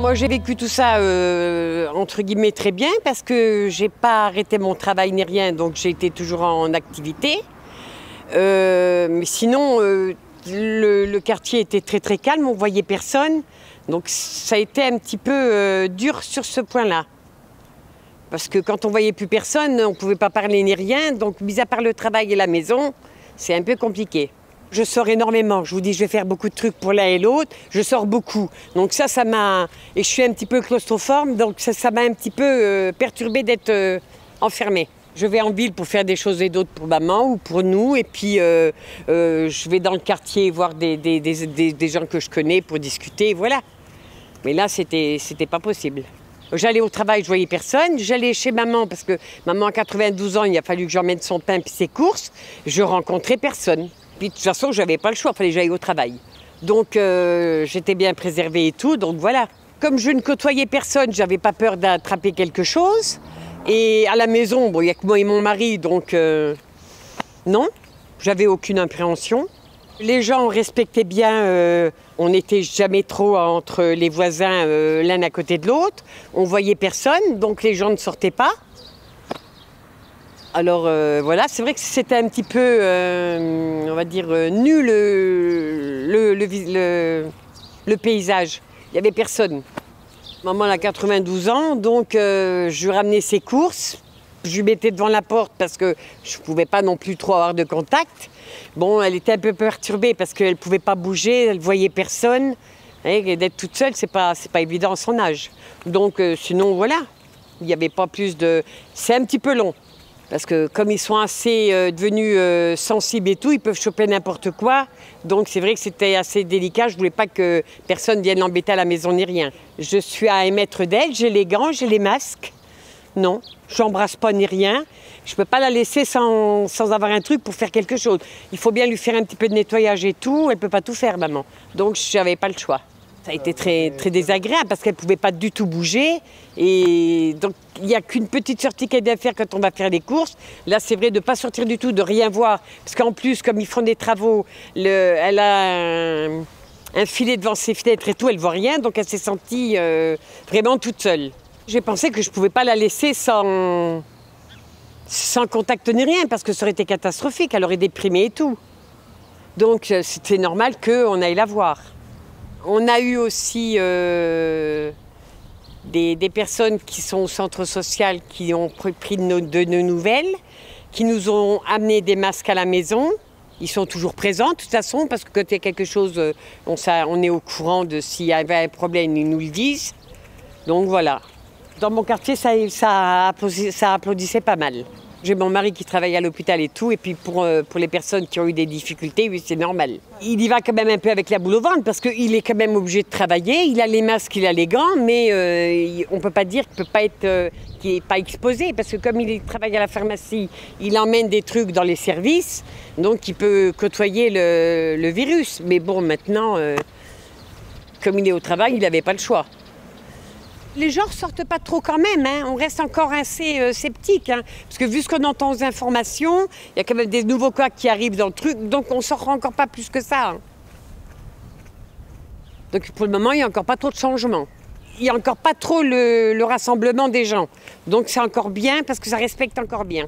Moi, j'ai vécu tout ça, entre guillemets, très bien, parce que j'ai pas arrêté mon travail ni rien, donc j'ai été toujours en activité. Mais sinon, le quartier était très très calme, on voyait personne. Donc ça a été un petit peu dur sur ce point-là. Parce que quand on voyait plus personne, on ne pouvait pas parler ni rien. Donc, mis à part le travail et la maison, c'est un peu compliqué. Je sors énormément. Je vous dis, je vais faire beaucoup de trucs pour l'un et l'autre. Je sors beaucoup. Donc ça m'a... Et je suis un petit peu claustrophobe, donc ça m'a un petit peu perturbée d'être enfermée. Je vais en ville pour faire des choses et d'autres pour maman ou pour nous. Et puis, je vais dans le quartier voir des gens que je connais pour discuter, voilà. Mais là, c'était pas possible. J'allais au travail, je voyais personne. J'allais chez maman parce que maman a 92 ans, il a fallu que j'emmène son pain puis ses courses. Je rencontrais personne. Puis de toute façon, j'avais pas le choix, il fallait que j'aille au travail. Donc j'étais bien préservée et tout, donc voilà. Comme je ne côtoyais personne, j'avais pas peur d'attraper quelque chose. Et à la maison, bon, il n'y a que moi et mon mari, donc non, j'avais aucune appréhension. Les gens respectaient bien, on n'était jamais trop entre les voisins l'un à côté de l'autre. On voyait personne, donc les gens ne sortaient pas. Alors voilà, c'est vrai que c'était un petit peu, on va dire, nul le paysage. Il n'y avait personne. Maman a 92 ans, donc je lui ramenais ses courses. Je lui mettais devant la porte parce que je ne pouvais pas non plus trop avoir de contact. Bon, elle était un peu perturbée parce qu'elle ne pouvait pas bouger, elle ne voyait personne. Et d'être toute seule, c'est pas évident à son âge. Donc sinon, voilà, il n'y avait pas plus de... C'est un petit peu long. Parce que comme ils sont assez devenus sensibles et tout, ils peuvent choper n'importe quoi. Donc c'est vrai que c'était assez délicat. Je ne voulais pas que personne vienne l'embêter à la maison ni rien. Je suis à 1 mètre d'elle, j'ai les gants, j'ai les masques. Non, je n'embrasse pas ni rien. Je ne peux pas la laisser sans avoir un truc pour faire quelque chose. Il faut bien lui faire un petit peu de nettoyage et tout. Elle ne peut pas tout faire, maman. Donc je n'avais pas le choix. Ça a été très, très désagréable parce qu'elle ne pouvait pas du tout bouger. Et donc, il n'y a qu'une petite sortie qu'elle doit faire quand on va faire les courses. Là, c'est vrai de ne pas sortir du tout, de rien voir. Parce qu'en plus, comme ils font des travaux, elle a un filet devant ses fenêtres et tout, elle ne voit rien. Donc, elle s'est sentie vraiment toute seule. J'ai pensé que je ne pouvais pas la laisser sans contact ni rien parce que ça aurait été catastrophique. Elle aurait déprimé et tout. Donc, c'était normal qu'on aille la voir. On a eu aussi des personnes qui sont au centre social qui ont pris de nos nouvelles, qui nous ont amené des masques à la maison. Ils sont toujours présents de toute façon parce que quand il y a quelque chose, on est au courant de s'il y avait un problème, ils nous le disent. Donc voilà. Dans mon quartier, ça applaudissait pas mal. J'ai mon mari qui travaille à l'hôpital et tout, et puis pour les personnes qui ont eu des difficultés, oui, c'est normal. Il y va quand même un peu avec la boule au ventre, parce qu'il est quand même obligé de travailler, il a les masques, il a les gants, mais on ne peut pas dire qu'il n'est pas exposé, parce que comme il travaille à la pharmacie, il emmène des trucs dans les services, donc il peut côtoyer le virus. Mais bon, maintenant, comme il est au travail, il n'avait pas le choix. Les gens ne sortent pas trop quand même, hein. On reste encore assez sceptique, hein. Parce que vu ce qu'on entend aux informations, il y a quand même des nouveaux cas qui arrivent dans le truc, donc on ne sort encore pas plus que ça. Hein. Donc pour le moment, il n'y a encore pas trop de changements. Il n'y a encore pas trop le rassemblement des gens. Donc c'est encore bien parce que ça respecte encore bien.